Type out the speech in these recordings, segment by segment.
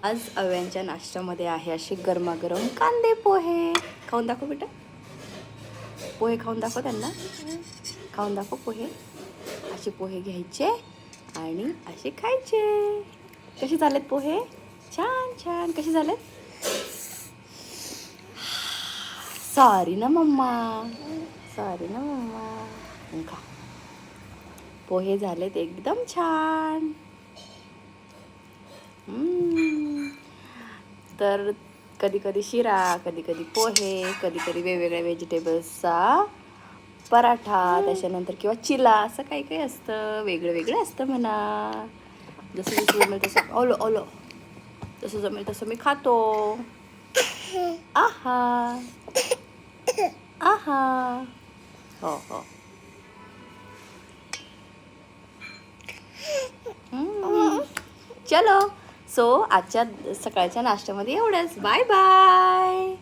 आज अव्यांच्या नाश्त्यामध्ये आहे असे गरमागरम कांदे पोहे. खाऊन दाखव बेटा, पोहे खाऊन दाखव त्यांना, खाऊन दाखव पोहे. असे पोहे घ्यायचे आणि असे खायचे. कसे झालेत पोहे? छान छान. कसे झालेत? सॉरी ना मम्मा, सॉरी ना मम्मा. खा. पोहे झालेत एकदम छान. तर कधी कधी शिरा, कधी कधी पोहे, कधी कधी वेगवेगळ्या व्हेजिटेबल्सचा पराठा, त्याच्यानंतर किंवा चिला, असं काही काही असतं. वेगळं वेगळं असतं म्हणा. जसं जसं जमेल तसं, ओलो ओलो, जसं जमेल तसं मी खातो. आहा आहा. हो हो. चलो. सो आजच्या सकाळच्या नाश्त्यामध्ये एवढंच. Bye bye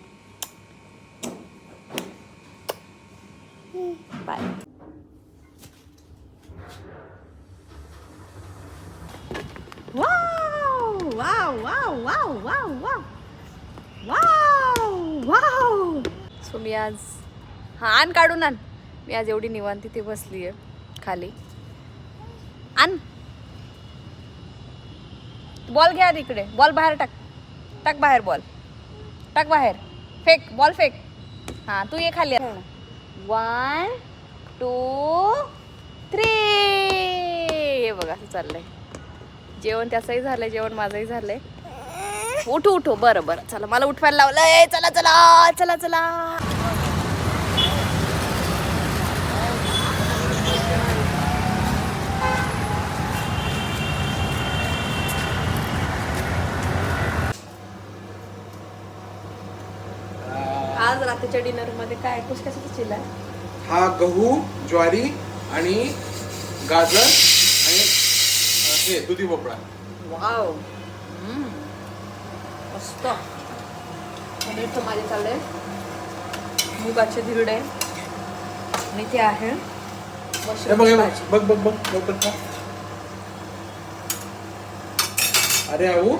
bye. Wow wow wow wow wow wow wow wow. So मी आज आण काढून आण. मी आज एवढी निवांत तिथे बसली आहे खाली. आण बॉल घ्या इकडे. बॉल बाहेर टाक, टाक बाहेर बॉल, टाक बाहेर. Fake ball, fake. हां तू ये खाली. 1 2 3. हे बघा असं चाललंय. जेवण त्याचंही झालंय, जेवण माझंही झालंय. उठू उठू. बरं बरं चला, मला उठवायला लावलंय. चला चला चला चला. आज रात्रीच्या डिनर मध्ये काय कुछ कशाचं चिल्ला? हा गहू, ज्वारी आणि गाजर आणि हे दुधी भोपळा. वाव. मस्त. आणि इथं माझे चालले मुगाचे धिरडे आणि ते आहे बघ बघ बघ लवकर खा. अरे आऊ